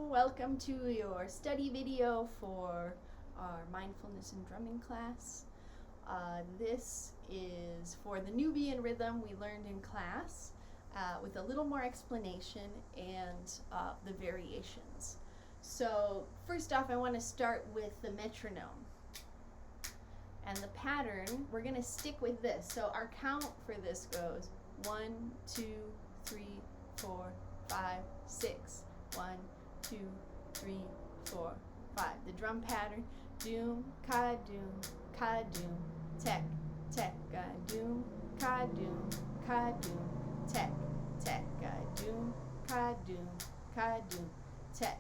welcome to your study video for our mindfulness and drumming class. This is for the Nubian rhythm we learned in class with a little more explanation and the variations. So first off, I want to start with the metronome. And the pattern, we're going to stick with this. So our count for this goes 1, 2, 3, 4, 5, 6. 1, 2, 3, 4, 5. The drum pattern: doom, ka doom, tek, tek, doom, ka doom, tek, tek, doom, ka doom, tek,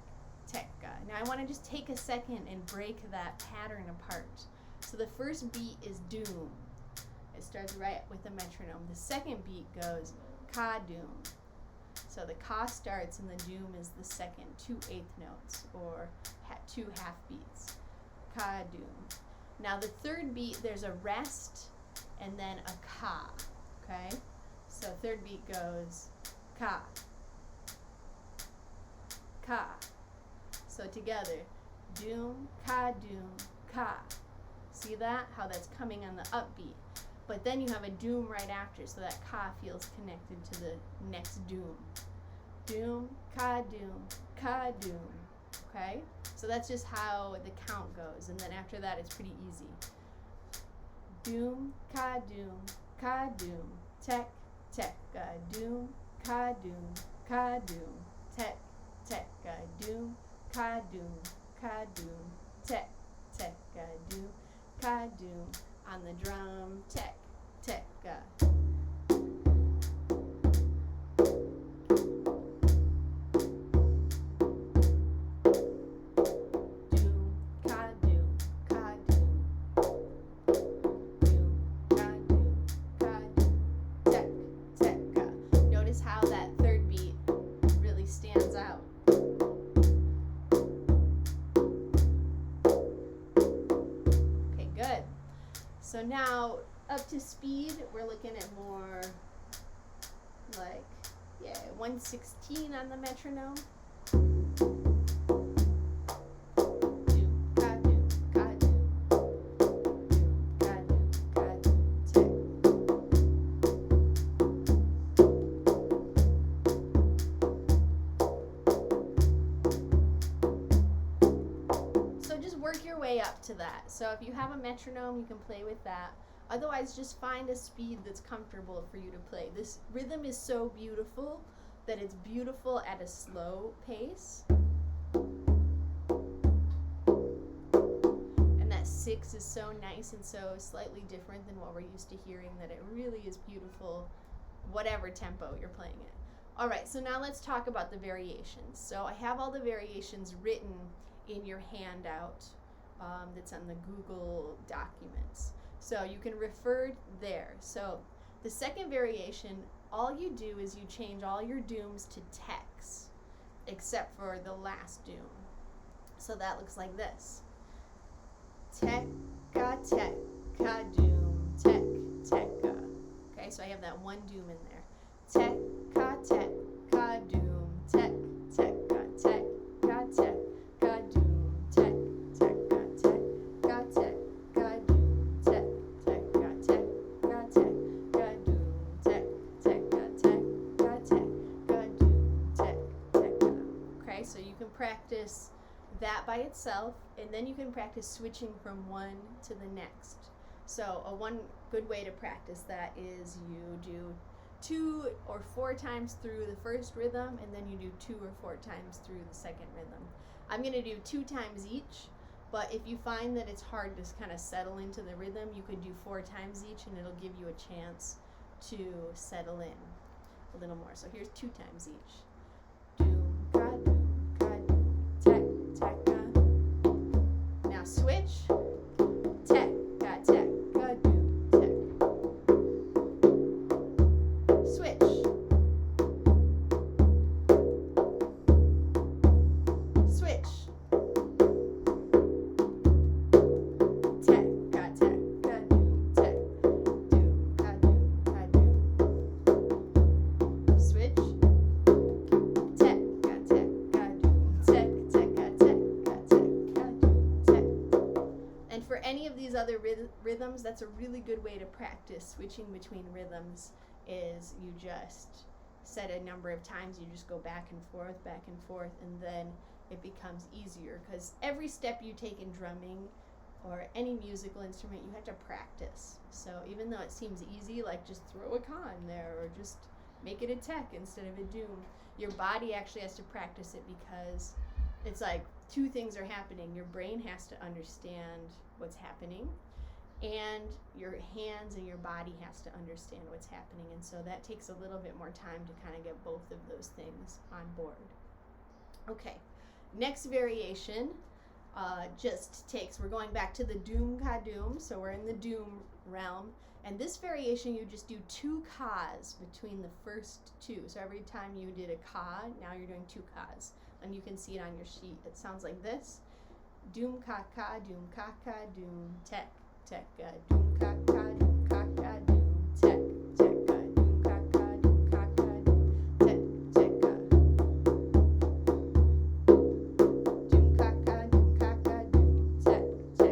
tek. Now I want to just take a second and break that pattern apart. So the first beat is doom. It starts right with the metronome. The second beat goes ka doom. So the ka starts and the doom is the second, 2/8 notes, or 2 half beats. Ka doom. Now the third beat, there's a rest and then a ka. Okay? So third beat goes ka, ka. So together, doom, ka. See that? How that's coming on the upbeat. But then you have a doom right after, so that ka feels connected to the next doom. Doom, ka doom. Okay? So that's just how the count goes. And then after that, it's pretty easy. Doom, ka doom, tek, tek, doom, ka doom, tek, tek, doom, ka doom, tek, tek, doom, ka doom. On the drum, tek, tek. Notice how that third beat really stands out. Okay, good. So now, up to speed, we're looking at more like, 1/16 on the metronome. So just work your way up to that. So if you have a metronome, you can play with that. Otherwise, just find a speed that's comfortable for you to play. This rhythm is so beautiful that it's beautiful at a slow pace. And that 6 is so nice and so slightly different than what we're used to hearing, that it really is beautiful whatever tempo you're playing it. All right, so now let's talk about the variations. So I have all the variations written in your handout that's on the Google Documents. So you can refer there. So the second variation, all you do is you change all your dooms to teks, except for the last doom. So that looks like this. Tek, ka doom, tek, tek. Okay, so I have that one doom in there. Tek, ka doom, tek, tek, tek, ka doom, tek, tek, tek, ka doom, tek, tek, tek, ka doom, tek, tek, tek, ka doom, tek, tek. Okay, so you can practice that by itself, and then you can practice switching from one to the next. So one good way to practice that is you do 2 or 4 times through the first rhythm, and then you do 2 or 4 times through the second rhythm. I'm going to do 2 times each, but if you find that it's hard to kind of settle into the rhythm, you could do 4 times each, and it'll give you a chance to settle in a little more. So here's 2 times each. Doom, ka doom, tek, tek, ka. Now switch. Tek, ka doom, tek. Switch. Switch. Tek, ka doom, tek. Doom, ka doom. Switch. Tek, ka doom, tek. these other rhythms, that's a really good way to practice switching between rhythms. Is you just set a number of times, you just go back and forth, and then it becomes easier, because every step you take in drumming or any musical instrument, you have to practice. So even though it seems easy, like just throw a con there or just make it a tech instead of a doom, your body actually has to practice it, because it's like two things are happening. Your brain has to understand what's happening, and your hands and your body has to understand what's happening. And so that takes a little bit more time to kind of get both of those things on board. Okay, next variation we're going back to the doom ka doom, so we're in the doom realm. And this variation, you just do 2 kas between the first 2. So every time you did a ka, now you're doing 2 kas. And you can see it on your sheet. It sounds like this. Doom ka ka, doom ka ka, doom tek, tek, doom ka ka, doom ka ka, doom tek, tek, doom ka ka, doom ka ka, doom tek, tek, doom ka ka, doom ka ka, doom tek, tek.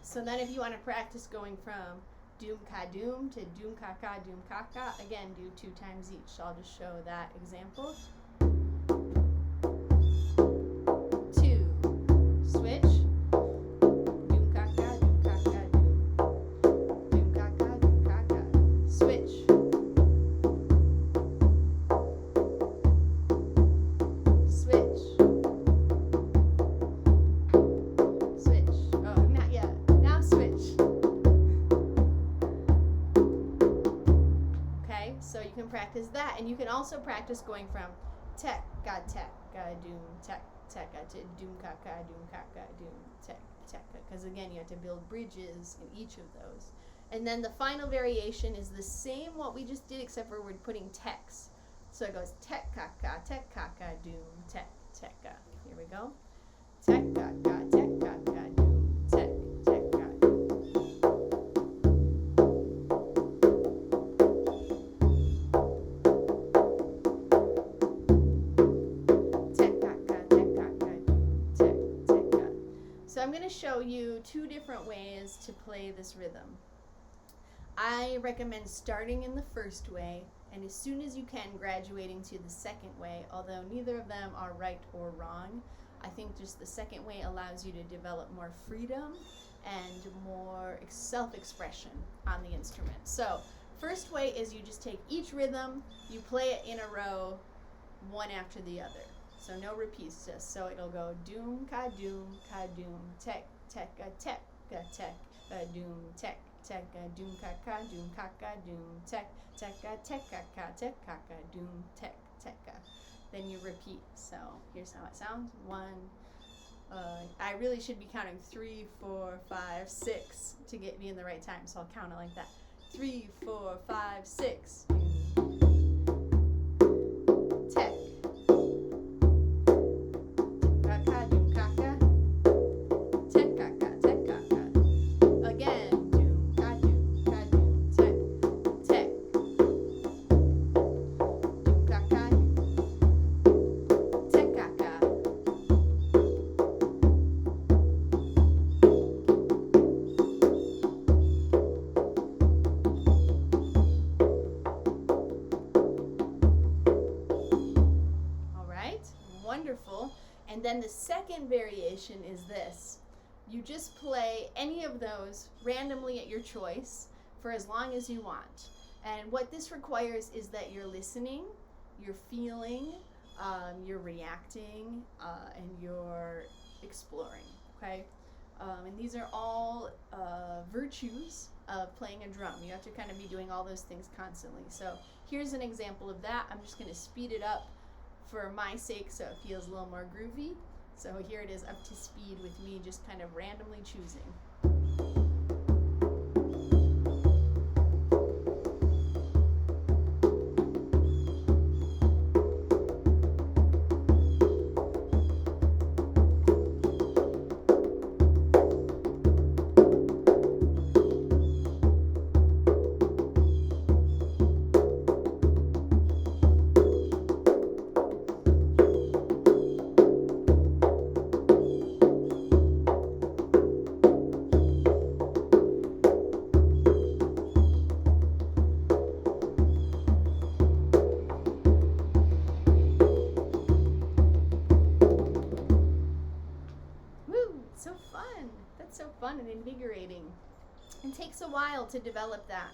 So then if you want to practice going from doom ka doom to doom ka ka doom ka ka, again, do 2 times each. So I'll just show that example. 2, switch. Doom ka ka, doom ka ka, doom ka ka, doom ka ka, switch. Switch. Switch. Oh, not yet. Switch. Okay, so you can practice that, and you can also practice going from tek ga doom tek tek to doom ka ka doom tek tek, because again you have to build bridges in each of those. And then the final variation is the same what we just did, except for we're putting tecs. So it goes tek ka doom tek tek. Here we go. Tek ka doom tek. So I'm going to show you 2 different ways to play this rhythm. I recommend starting in the first way, and as soon as you can, graduating to the second way, although neither of them are right or wrong. I think just the second way allows you to develop more freedom and more self-expression on the instrument. So first way is you just take each rhythm, you play it in a row, one after the other. So no repeats, just so it'll go doom ka doom tek tek tek tek doom tek tek doom ka doom tek tek tek tek doom tek tek. Then you repeat. So here's how it sounds. 1. I really should be counting 3, 4, 5, 6 to get me in the right time. So I'll count it like that. 3, 4, 5, 6. Tek. Wonderful. And then the second variation is this. You just play any of those randomly at your choice for as long as you want. And what this requires is that you're listening, you're feeling, you're reacting, and you're exploring, okay? And these are all virtues of playing a drum. You have to kind of be doing all those things constantly. So here's an example of that. I'm just going to speed it up for my sake so it feels a little more groovy. So here it is up to speed with me just kind of randomly choosing. and invigorating. It takes a while to develop that.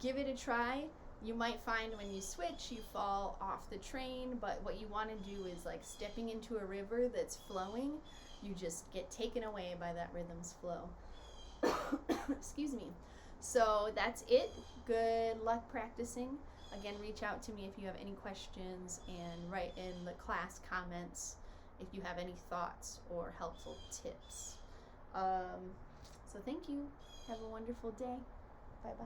Give it a try. You might find when you switch, you fall off the train, but what you want to do is like stepping into a river that's flowing. You just get taken away by that rhythm's flow. Excuse me. So that's it. Good luck practicing. Again, reach out to me if you have any questions, and write in the class comments if you have any thoughts or helpful tips. So thank you. Have a wonderful day. Bye-bye.